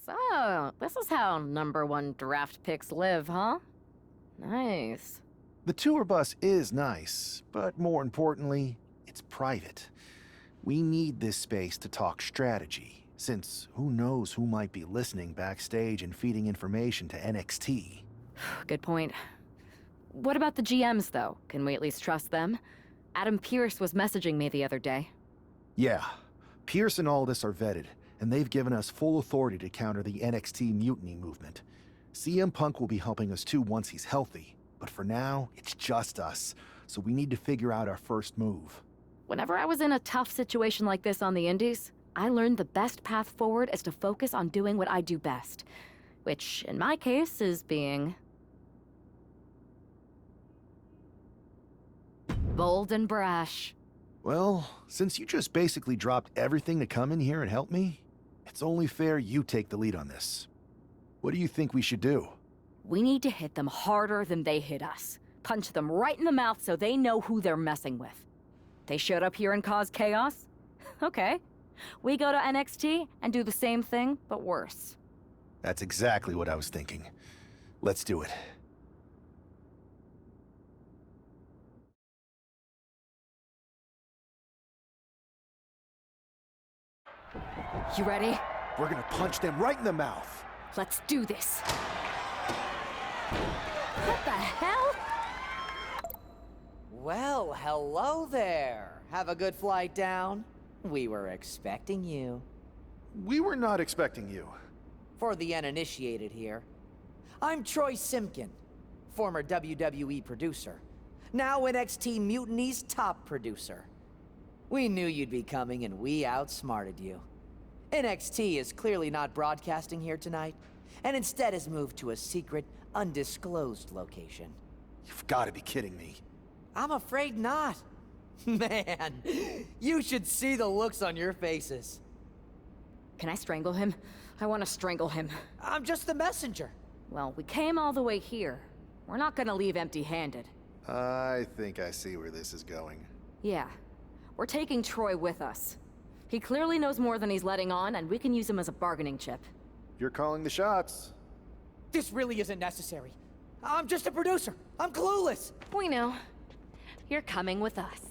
So, this is how #1 draft picks live, huh? Nice. The tour bus is nice, but more importantly, it's private. We need this space to talk strategy, since who knows who might be listening backstage and feeding information to NXT. Good point. What about the GMs, though? Can we at least trust them? Adam Pearce was messaging me the other day. Yeah, Pierce and Aldis are vetted, and they've given us full authority to counter the NXT Mutiny movement. CM Punk will be helping us too once he's healthy, but for now, it's just us, so we need to figure out our first move. Whenever I was in a tough situation like this on the Indies, I learned the best path forward is to focus on doing what I do best, which, in my case, is being bold and brash. Well, since you just basically dropped everything to come in here and help me, it's only fair you take the lead on this. What do you think we should do? We need to hit them harder than they hit us. Punch them right in the mouth so they know who they're messing with. They showed up here and caused chaos? Okay. We go to NXT and do the same thing, but worse. That's exactly what I was thinking. Let's do it. You ready? We're gonna punch them right in the mouth. Let's do this. What the hell? Well, hello there. Have a good flight down. We were expecting you. We were not expecting you. For the uninitiated here, I'm Troy Simpkin, former WWE producer, now NXT Mutiny's top producer. We knew you'd be coming and we outsmarted you. NXT is clearly not broadcasting here tonight, and instead has moved to a secret, undisclosed location. You've got to be kidding me. I'm afraid not. Man, you should see the looks on your faces. Can I strangle him? I want to strangle him. I'm just the messenger. Well, we came all the way here. We're not gonna leave empty-handed. I think I see where this is going. Yeah. We're taking Troy with us. He clearly knows more than he's letting on, and we can use him as a bargaining chip. You're calling the shots. This really isn't necessary. I'm just a producer. I'm clueless. We know. You're coming with us.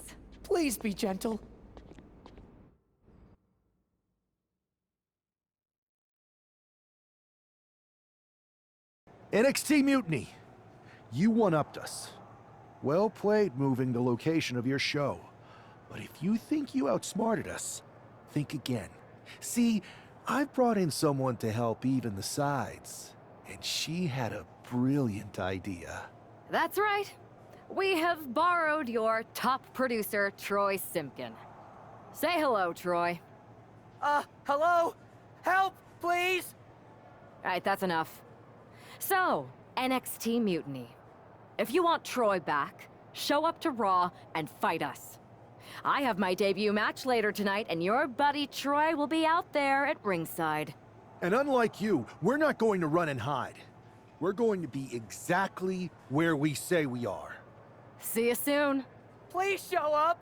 Please be gentle. NXT Mutiny. You one-upped us. Well played moving the location of your show. But if you think you outsmarted us, think again. See, I've brought in someone to help even the sides, and she had a brilliant idea. That's right. We have borrowed your top producer, Troy Simpkin. Say hello, Troy. Hello? Help, please? All right, that's enough. So, NXT Mutiny. If you want Troy back, show up to Raw and fight us. I have my debut match later tonight, and your buddy Troy will be out there at ringside. And unlike you, we're not going to run and hide. We're going to be exactly where we say we are. See you soon. Please show up.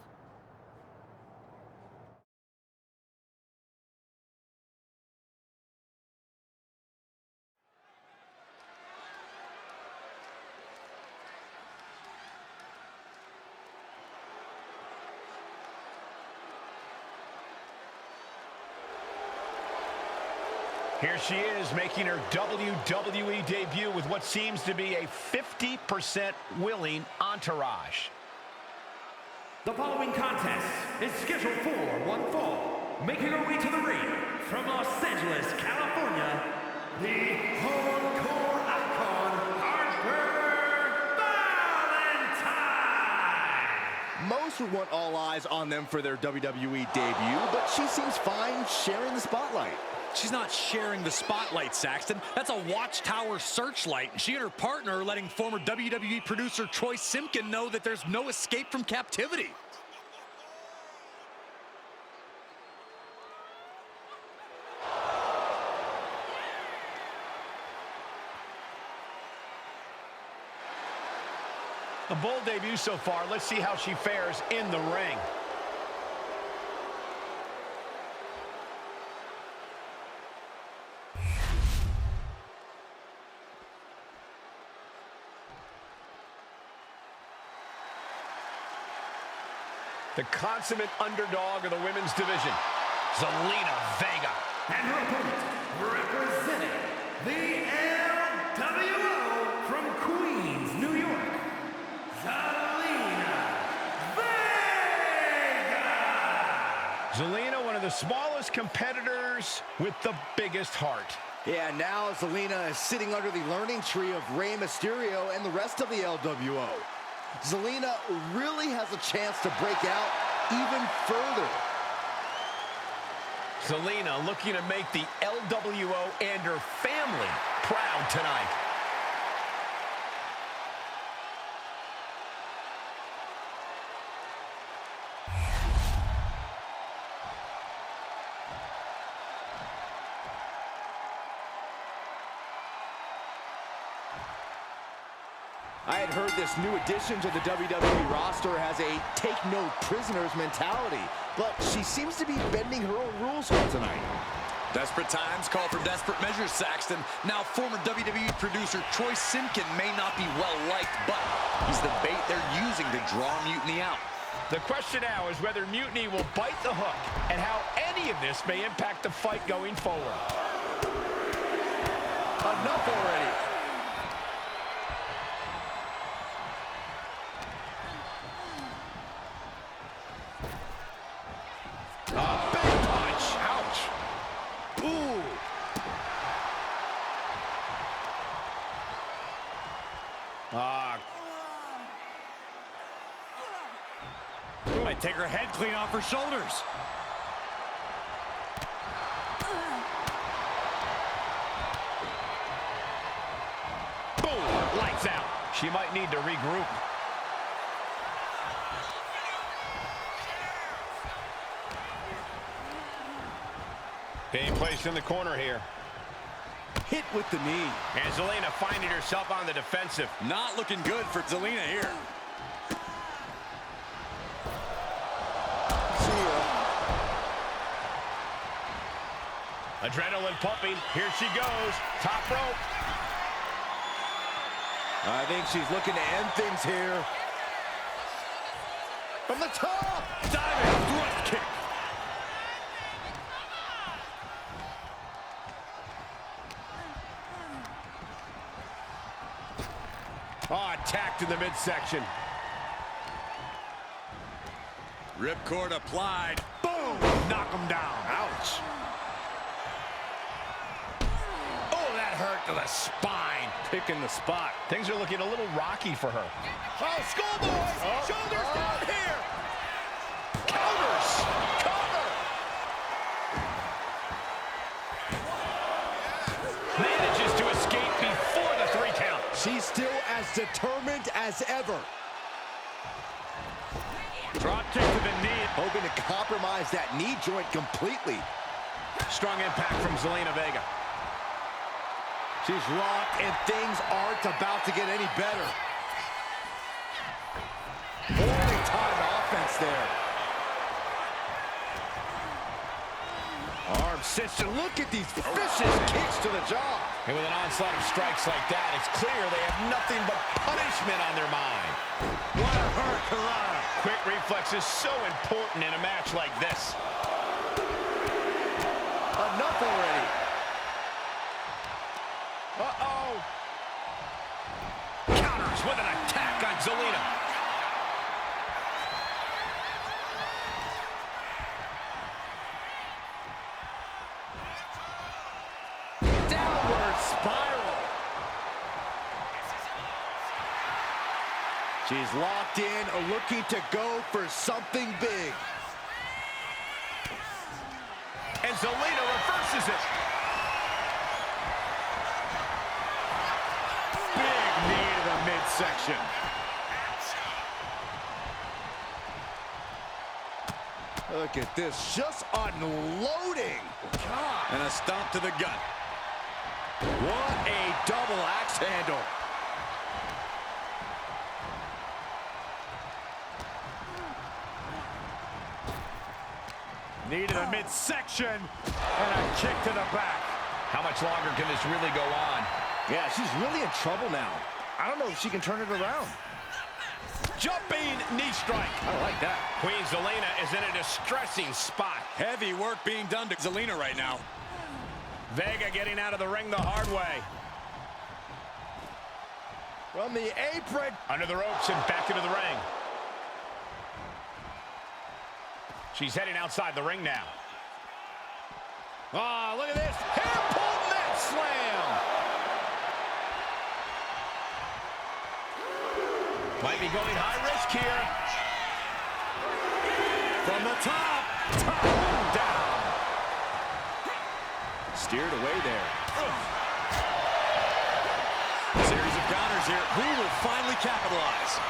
Here she is, making her WWE debut with what seems to be a 50% willing entourage. The following contest is scheduled for one fall. Making her way to the ring from Los Angeles, California, the hardcore icon, Harper Valentine! Most would want all eyes on them for their WWE debut, but she seems fine sharing the spotlight. She's not sharing the spotlight, Saxton. That's a Watchtower searchlight. She and her partner are letting former WWE producer Troy Simpkin know that there's no escape from captivity. A bold debut so far. Let's see how she fares in the ring. The consummate underdog of the women's division, Zelina Vega. And her opponent, representing the LWO from Queens, New York, Zelina Vega! Zelina, one of the smallest competitors with the biggest heart. Yeah, now Zelina is sitting under the learning tree of Rey Mysterio and the rest of the LWO. Zelina really has a chance to break out even further. Zelina looking to make the LWO and her family proud tonight. I had heard this new addition to the WWE roster has a take-no-prisoners mentality, but she seems to be bending her own rules here tonight. Desperate times call for desperate measures, Saxton. Now, former WWE producer Troy Simpkin may not be well-liked, but he's the bait they're using to draw Mutiny out. The question now is whether Mutiny will bite the hook and how any of this may impact the fight going forward. Enough already. Might take her head clean off her shoulders. Boom! Lights out. She might need to regroup. Being placed in the corner here. Hit with the knee. And Zelina finding herself on the defensive. Not looking good for Zelina here. Adrenaline pumping. Here she goes. Top rope. I think she's looking to end things here. From the top. Diving thrust kick. Oh, attacked in the midsection. Ripcord applied. Boom! Knock him down. Ouch. Hurt to the spine. Picking the spot. Things are looking a little rocky for her. Oh, schoolboy! Shoulders down here! Counters! Cover! Manages to escape before the 3 count. She's still as determined as ever. Drop kick to the knee. Hoping to compromise that knee joint completely. Strong impact from Zelina Vega. She's locked, and things aren't about to get any better. Holy time offense there. Arm cinched, and look at these vicious kicks to the jaw. And with an onslaught of strikes like that, it's clear they have nothing but punishment on their mind. What a hurt, Karana. Quick reflex is so important in a match like this. Enough already. Uh-oh. Counters with an attack on Zelina. Downward spiral. She's locked in, looking to go for something big. And Zelina reverses it. Midsection. Look at this, just unloading. God. And a stomp to the gut. What a double axe handle. Needed a midsection and a kick to the back. How much longer can this really go on? Yeah, she's really in trouble now. I don't know if she can turn it around. jumping knee strike. I like that. Queen Zelina is in a distressing spot. Heavy work being done to Zelina right now. Vega getting out of the ring the hard way. From the apron. Under the ropes and back into the ring. She's heading outside the ring now. Oh, look at this. Hair pull neck slam. Might be going high risk here. From the top. Down. Steered away there. Series of counters here. Who will finally capitalize?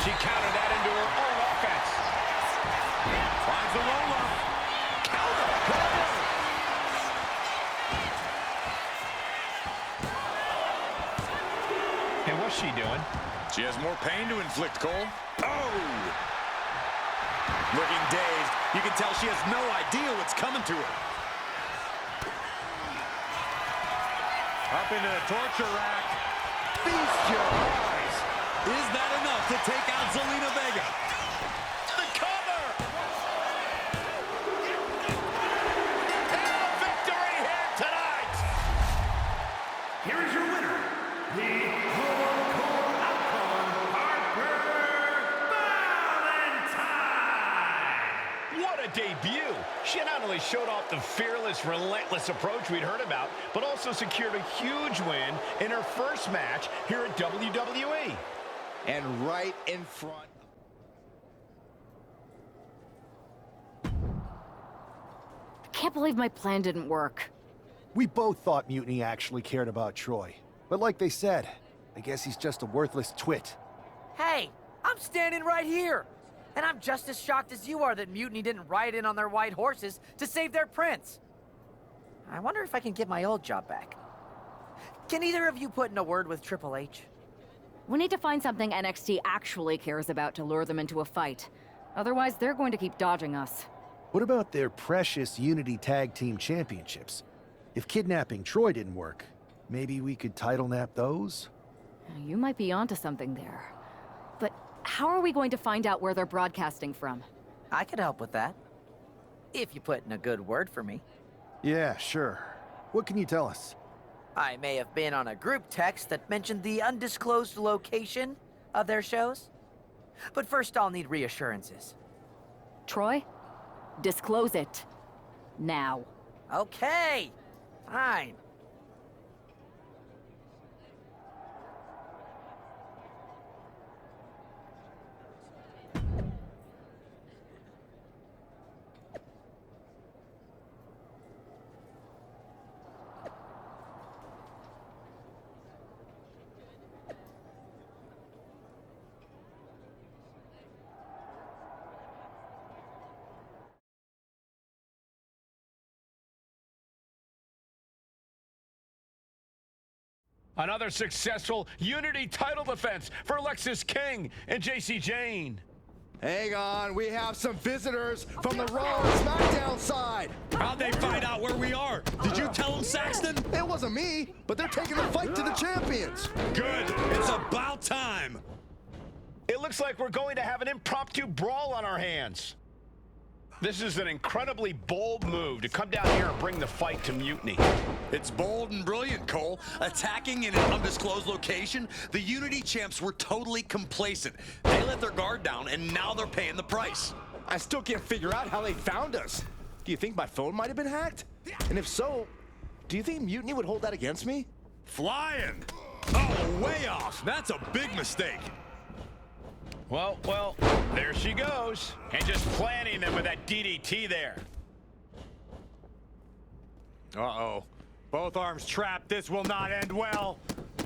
She countered that into her own offense. Finds the roll-up. Counter. And what's she doing? She has more pain to inflict, Cole. Oh! Looking dazed. You can tell she has no idea what's coming to her. Up into the torture rack. Feast your eyes. Is that enough to take out Zelina Vega? The cover! And a victory here tonight! Here is your winner, the Hardcore Icon, Harper Valentine. What a debut! She not only showed off the fearless, relentless approach we'd heard about, but also secured a huge win in her first match here at WWE. And right in front. I can't believe my plan didn't work. We both thought Mutiny actually cared about Troy. But like they said, I guess he's just a worthless twit. Hey, I'm standing right here. And I'm just as shocked as you are that Mutiny didn't ride in on their white horses to save their prince. I wonder if I can get my old job back. Can either of you put in a word with Triple H? We need to find something NXT actually cares about to lure them into a fight. Otherwise, they're going to keep dodging us. What about their precious Unity Tag Team Championships? If kidnapping Troy didn't work, maybe we could title nap those? You might be onto something there. But how are we going to find out where they're broadcasting from? I could help with that. If you put in a good word for me. Yeah, sure. What can you tell us? I may have been on a group text that mentioned the undisclosed location of their shows. But first I'll need reassurances. Troy? Disclose it. Now. Okay, fine. Another successful Unity title defense for Lexis King and Jacy Jane. Hang on, we have some visitors from the Raw and SmackDown side. How'd they find out where we are? Did you tell them, Saxton? It wasn't me, but they're taking the fight to the champions. Good. It's about time. It looks like we're going to have an impromptu brawl on our hands. This is an incredibly bold move to come down here and bring the fight to Mutiny. It's bold and brilliant, Cole. Attacking in an undisclosed location, the Unity champs were totally complacent. They let their guard down, and now they're paying the price. I still can't figure out how they found us. Do you think my phone might have been hacked? And if so, do you think Mutiny would hold that against me? Flying! Oh, way off. That's a big mistake. Well, there she goes. And just planting them with that DDT there. Uh-oh. Both arms trapped. This will not end well.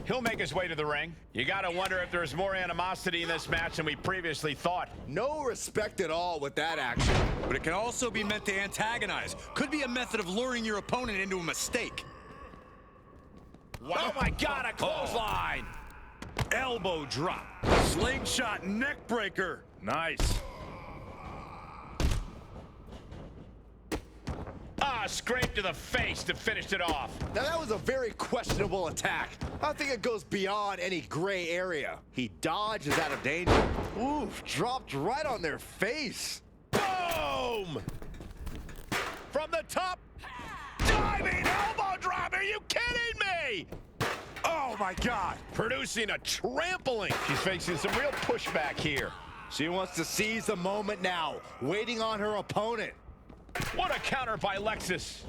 He'll make his way to the ring. You gotta wonder if there's more animosity in this match than we previously thought. No respect at all with that action. But it can also be meant to antagonize. Could be a method of luring your opponent into a mistake. Oh my God, a clothesline! Elbow drop. Slingshot neck breaker. Nice. Ah, scrape to the face to finish it off. Now that was a very questionable attack. I think it goes beyond any gray area. He dodges out of danger. Oof, dropped right on their face. Boom! From the top, diving elbow drop. Are you kidding me? Oh my God! Producing a trampling. She's facing some real pushback here. She wants to seize the moment now, waiting on her opponent. What a counter by Lexis.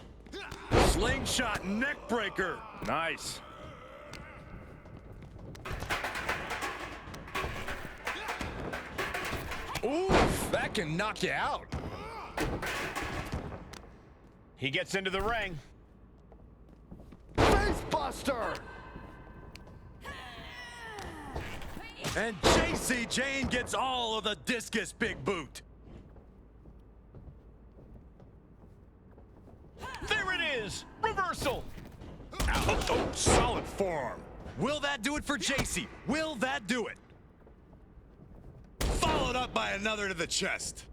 Slingshot neck breaker. Nice. Oof, that can knock you out. He gets into the ring. Face buster! And Jacy Jane gets all of the discus big boot. There it is. Reversal. Oh, solid forearm. Will that do it for Jacy? Will that do it? Followed up by another to the chest.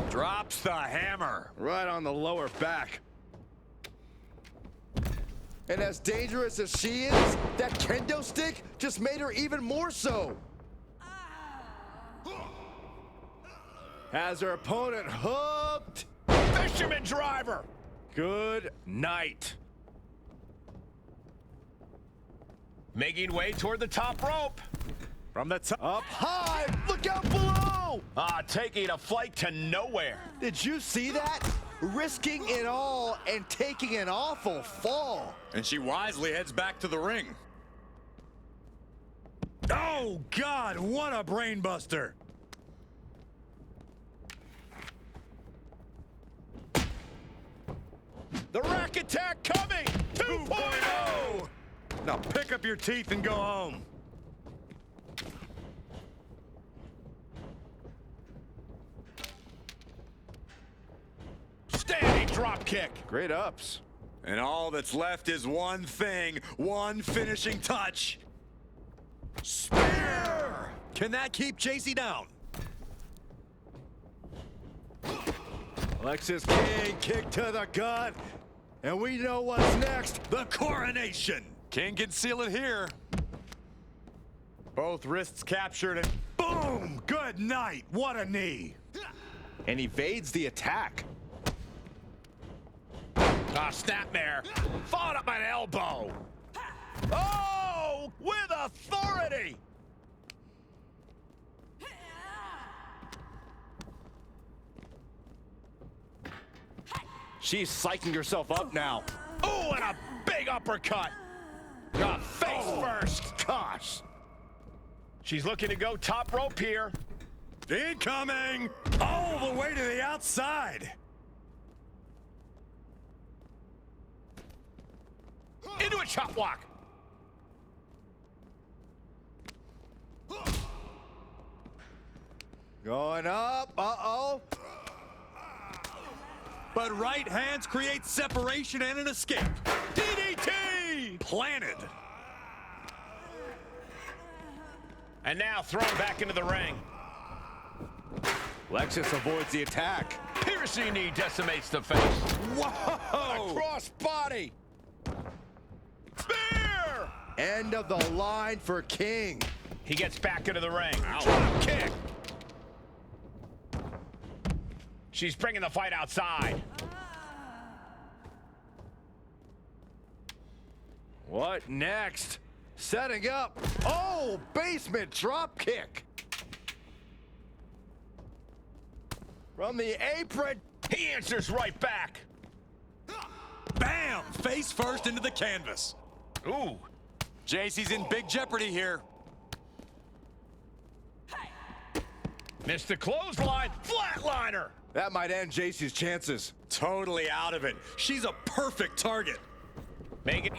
Drops the hammer. Right on the lower back. And as dangerous as she is, that kendo stick just made her even more so. Has her opponent hooked. Fisherman driver. Good night. Making way toward the top rope. From the top. Up high, look out below. Taking a flight to nowhere. Did you see that? Risking it all and taking an awful fall. And she wisely heads back to the ring. Oh, God, what a brainbuster. The rack attack coming. 2.0. Now pick up your teeth and go home. Standing drop kick. Great ups. And all that's left is one thing, one finishing touch. Spear! Can that keep Jacy down? Lexis King, kick to the gut. And we know what's next. The coronation. King can seal it here. Both wrists captured and boom! Good night. What a knee. And evades the attack. Snapmare. Followed up by an elbow. Oh, with authority. She's psyching herself up now. Oh, and a big uppercut. Face first. Gosh. She's looking to go top rope here. Incoming! All the way to the outside. Into a chop block. Going up. Uh-oh. But right hands create separation and an escape. DDT! Planted. And now thrown back into the ring. Lexis avoids the attack. Piercing knee decimates the face. Whoa! Cross body. Spear! End of the line for King. He gets back into the ring. Drop kick. She's bringing the fight outside. What next? Setting up. Oh, basement drop kick. From the apron. He answers right back. Bam! Face first into the canvas. Ooh. Jacy's in big jeopardy here. Missed the clothesline. Flatliner. That might end Jacy's chances. Totally out of it. She's a perfect target. Make it.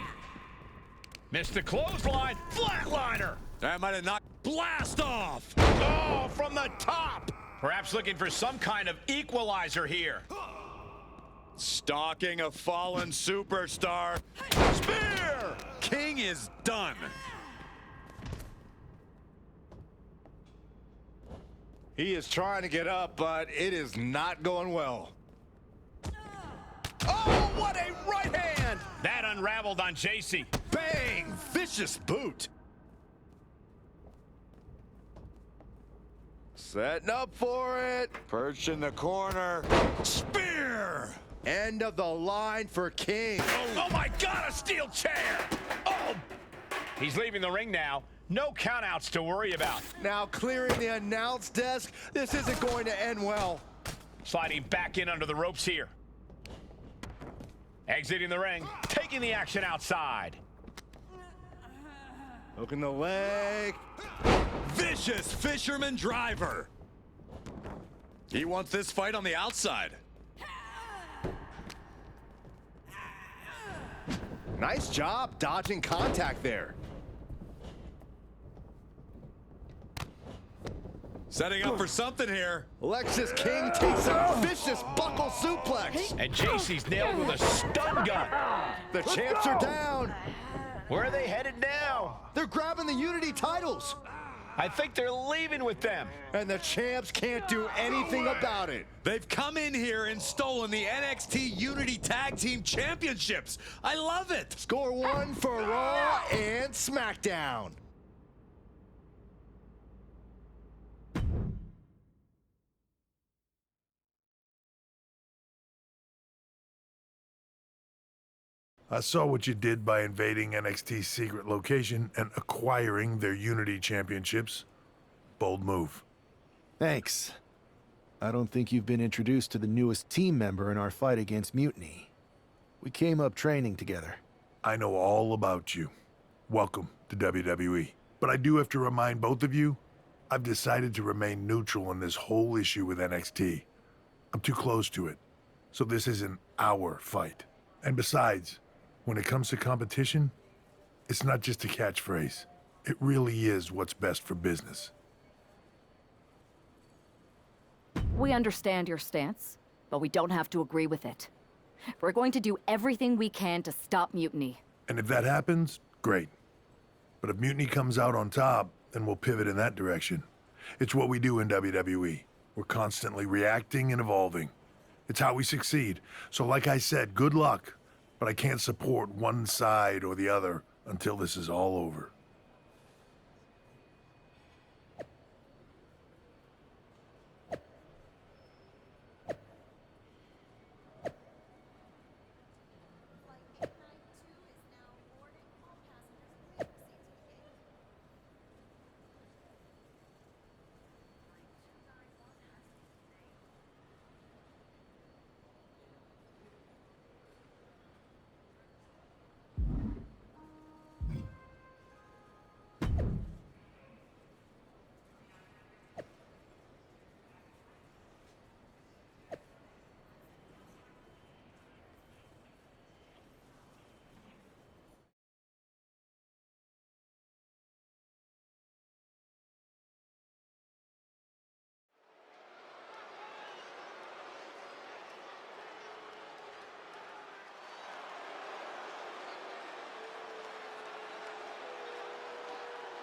Missed the clothesline. Flatliner. That might have knocked. Blast off! Oh, from the top. Perhaps looking for some kind of equalizer here. Stalking a fallen superstar. Spear! King is done. He is trying to get up, but it is not going well. Oh, what a right hand! That unraveled on Jacy. Bang! Vicious boot. Setting up for it. Perched in the corner. Spear! End of the line for King. Oh my God, a steel chair! Oh! He's leaving the ring now. No countouts to worry about. Now clearing the announce desk. This isn't going to end well. Sliding back in under the ropes here. Exiting the ring, taking the action outside. Hooking the leg. Vicious fisherman driver. He wants this fight on the outside. Nice job dodging contact there. Setting up for something here. Lexis King takes a vicious buckle suplex. And Jacy's nailed with a stun gun. The champs are down. Where are they headed now? They're grabbing the Unity titles. I think they're leaving with them. And the champs can't do anything about it. They've come in here and stolen the NXT Unity Tag Team Championships. I love it. Score one for Raw and SmackDown. I saw what you did by invading NXT's secret location and acquiring their Unity Championships. Bold move. Thanks. I don't think you've been introduced to the newest team member in our fight against Mutiny. We came up training together. I know all about you. Welcome to WWE. But I do have to remind both of you, I've decided to remain neutral in this whole issue with NXT. I'm too close to it, so this isn't our fight. And besides, when it comes to competition, it's not just a catchphrase. It really is what's best for business. We understand your stance, but we don't have to agree with it. We're going to do everything we can to stop Mutiny. And if that happens, great. But if Mutiny comes out on top, then we'll pivot in that direction. It's what we do in WWE. We're constantly reacting and evolving. It's how we succeed. So like I said, good luck. But I can't support one side or the other until this is all over.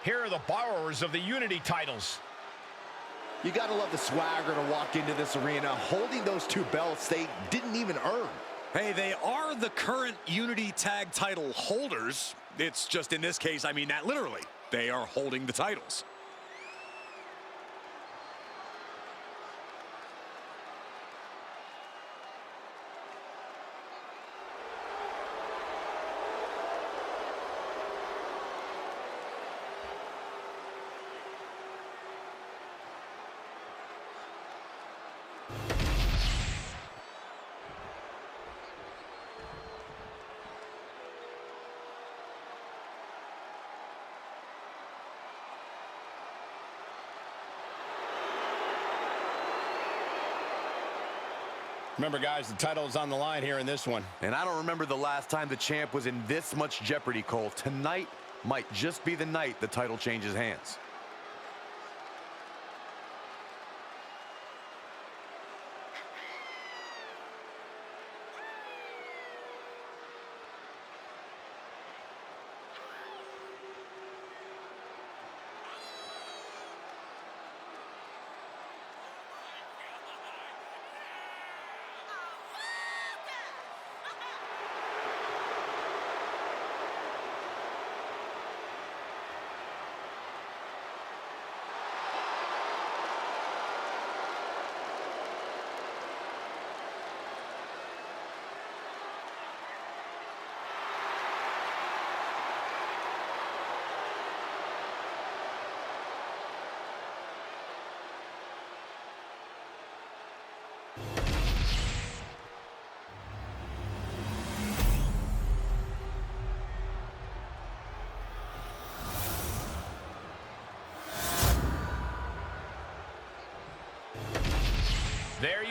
Here are the borrowers of the Unity titles. You gotta love the swagger to walk into this arena holding those two belts they didn't even earn. Hey, they are the current Unity Tag title holders. It's just in this case, I mean that literally. They are holding the titles. Remember, guys, the title is on the line here in this one. And I don't remember the last time the champ was in this much jeopardy, Cole. Tonight might just be the night the title changes hands.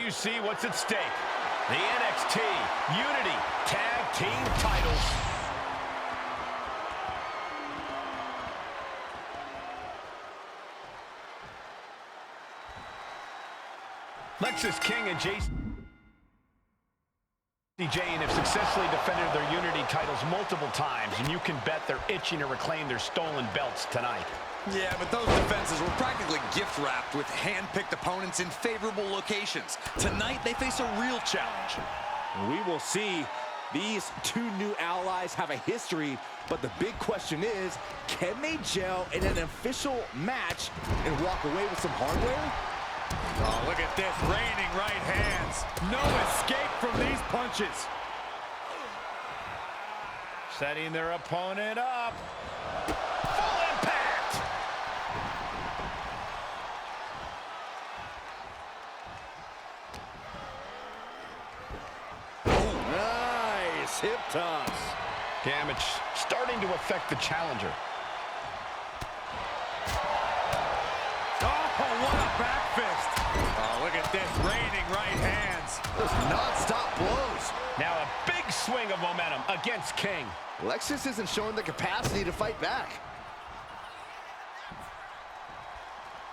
you see what's at stake. The NXT Unity Tag Team titles. Lexis King and Jacy Jane have successfully defended their Unity titles multiple times, and you can bet they're itching to reclaim their stolen belts tonight. Yeah, but those defenses were practically gift-wrapped with hand-picked opponents in favorable locations. Tonight, they face a real challenge. We will see. These two new allies have a history, but the big question is, can they gel in an official match and walk away with some hardware? Oh, look at this, raining right hands. No escape from these punches. Setting their opponent up. Full impact. Nice hip toss. Damage starting to affect the challenger. Oh, what a back fist. Oh, look at this, raining right hands. Those non-stop blows. Now a big swing of momentum against King. Lexis isn't showing the capacity to fight back.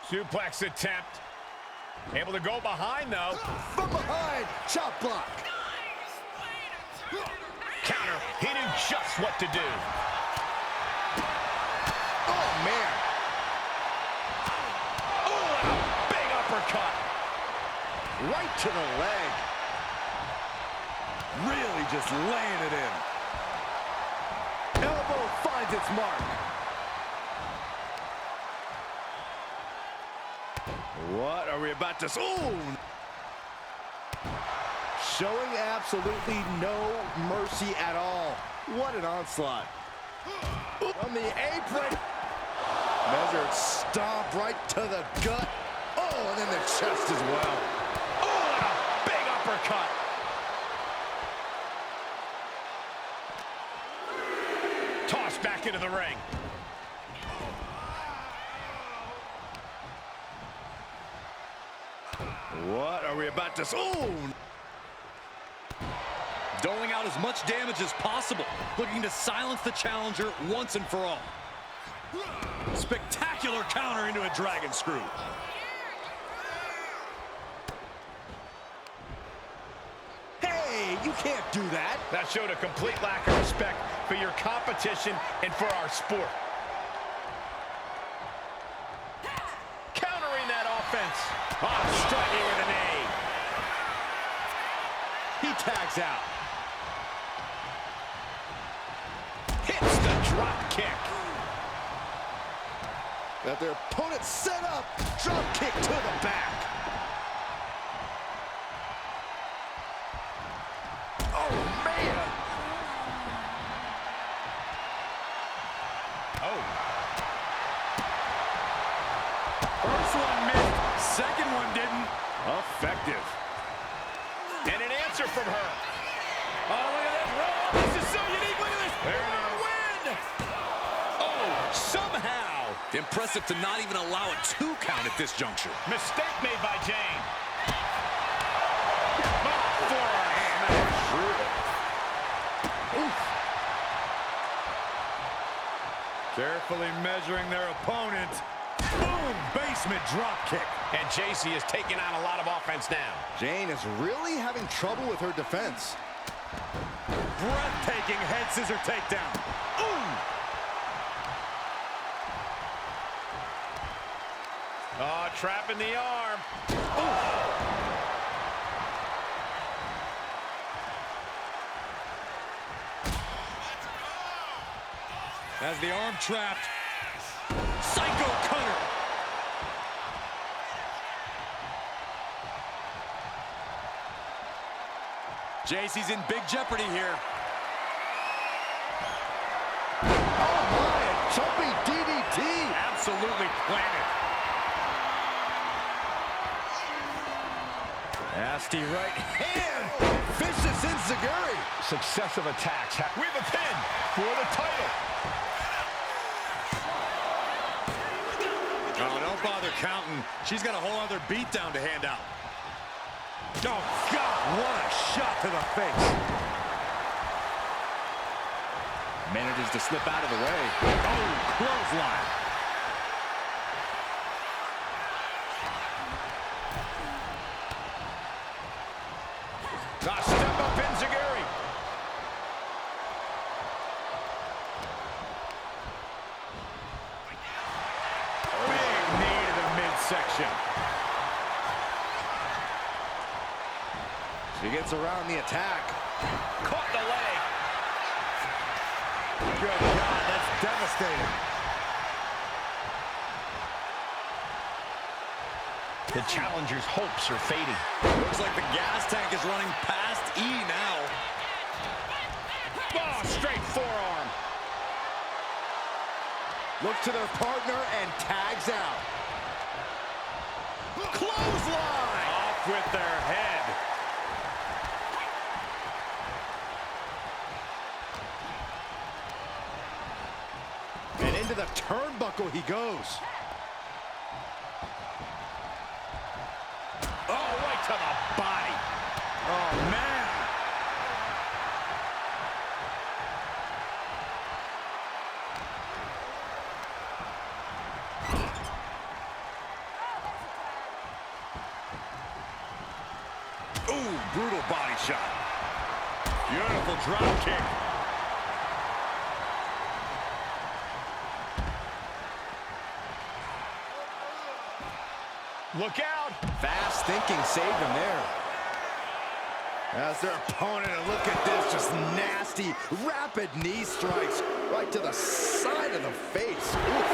Suplex attempt. Able to go behind, though. From behind, chop block. Counter. He knew just what to do. Oh, man. Oh, and a big uppercut. Right to the leg. Really just laying it in. Elbow finds its mark. What are we about to... Ooh! Showing absolutely no mercy at all. What an onslaught. On the apron. Measured stomp right to the gut. Oh, and then the chest as well. Oh, and a big uppercut. Tossed back into the ring. What are we about to... Ooh! Doling out as much damage as possible, looking to silence the challenger once and for all. Spectacular counter into a dragon screw. Hey, you can't do that. That showed a complete lack of respect for your competition and for our sport. Countering that offense. Oh, striking with an A. He tags out. Hits the drop kick. Got their opponent set up. Drop kick to the back. Oh, man. Oh. First one missed, second one didn't. Effective. And an answer from her. Oh, look at this. Oh, this is so unique. Look at this. There it is. Win! Oh, somehow. Impressive to not even allow a 2 count at this juncture. Mistake made by Jane. Carefully measuring their opponent. Boom! Basement drop kick. And Jacy is taking on a lot of offense now. Jane is really having trouble with her defense. Breathtaking head scissor takedown. Ooh! Oh, trapping the arm. As the arm trapped. Psycho cutter. Jacy's in big jeopardy here. Oh, my. A jumping DDT. Absolutely planted. Nasty right hand. Vicious enziguri. Successive attacks. We have a pin for the title. Oh, don't bother counting. She's got a whole other beatdown to hand out. Oh, God, what a shot to the face. Manages to slip out of the way. Oh, clothesline. Step up Enziguri. Big knee to the midsection. She gets around the attack. Caught the leg. Good God, that's devastating. The challenger's hopes are fading. Looks like the gas tank is running past E now. Oh, straight forearm. Looks to their partner and tags out. Clothesline! Off with their head. And into the turnbuckle he goes. Oh, right to the body. Oh, man. Ooh, brutal body shot. Beautiful drop kick. Look out. Fast thinking saved him there. As their opponent, and look at this, just nasty, rapid knee strikes right to the side of the face. Oof.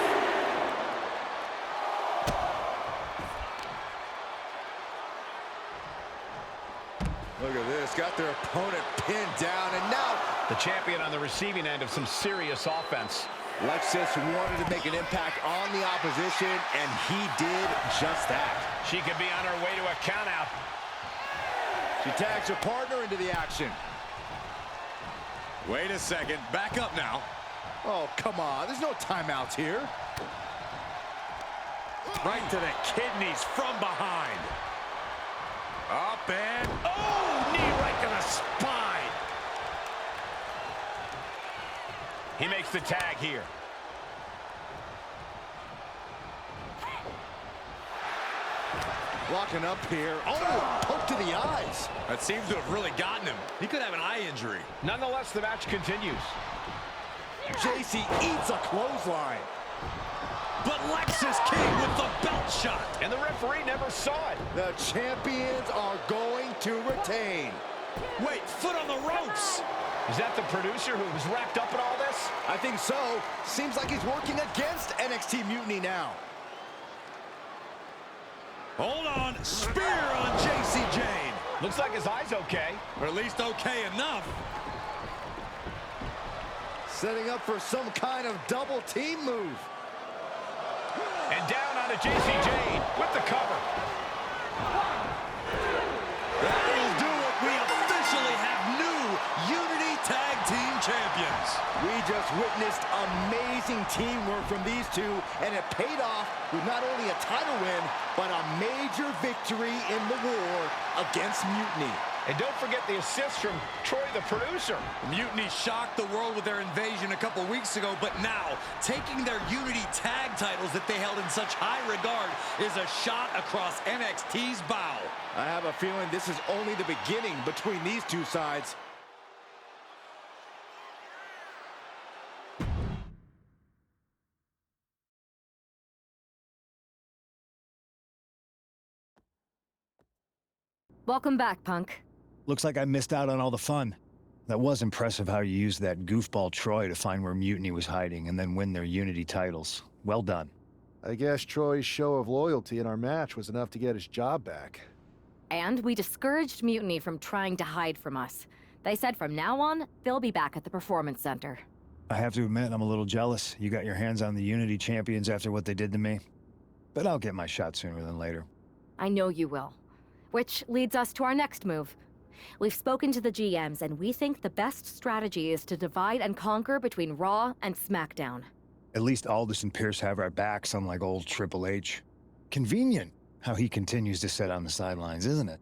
Look at this, got their opponent pinned down, and now The champion on the receiving end of some serious offense. Lexis wanted to make an impact on the opposition, and he did just that. She could be on her way to a countout. She tags her partner into the action. Wait a second. Back up now. Oh, come on. There's no timeouts here. Right to the kidneys from behind. Up and... oh! Knee right to the spine. He makes the tag here. Walking up here. Oh, poke to the eyes. That seems to have really gotten him. He could have an eye injury. Nonetheless, the match continues. Jacy eats a clothesline. But Lexis King with the belt shot. And the referee never saw it. The champions are going to retain. Wait, foot on the ropes. Is that the producer who was wrapped up in all this? I think so. Seems like he's working against NXT Mutiny now. Hold on. Spear on Jacy Jane. Looks like his eye's okay. Or at least okay enough. Setting up for some kind of double team move. And down onto Jacy Jane with the cover. That'll do it. We officially have new Unity Tag Team Champions. We just witnessed amazing teamwork from these two, and it paid off with not only a title win, but a major victory in the war against Mutiny. And don't forget the assist from Troy, the producer. Mutiny shocked the world with their invasion a couple weeks ago, but now, taking their Unity tag titles that they held in such high regard is a shot across NXT's bow. I have a feeling this is only the beginning between these two sides. Welcome back, Punk. Looks like I missed out on all the fun. That was impressive how you used that goofball Troy to find where Mutiny was hiding and then win their Unity titles. Well done. I guess Troy's show of loyalty in our match was enough to get his job back. And we discouraged Mutiny from trying to hide from us. They said from now on, they'll be back at the Performance Center. I have to admit, I'm a little jealous. You got your hands on the Unity champions after what they did to me. But I'll get my shot sooner than later. I know you will. Which leads us to our next move. We've spoken to the GMs, and we think the best strategy is to divide and conquer between Raw and SmackDown. At least Aldous and Pierce have our backs, unlike old Triple H. Convenient how he continues to sit on the sidelines, isn't it?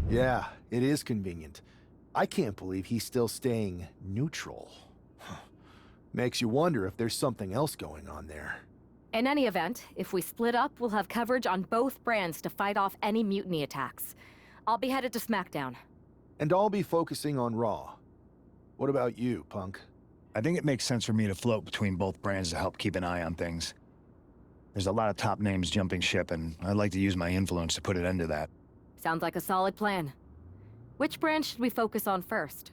Yeah, it is convenient. I can't believe he's still staying neutral. Makes you wonder if there's something else going on there. In any event, if we split up, we'll have coverage on both brands to fight off any mutiny attacks. I'll be headed to SmackDown. And I'll be focusing on Raw. What about you, Punk? I think it makes sense for me to float between both brands to help keep an eye on things. There's a lot of top names jumping ship, and I'd like to use my influence to put an end to that. Sounds like a solid plan. Which brand should we focus on first?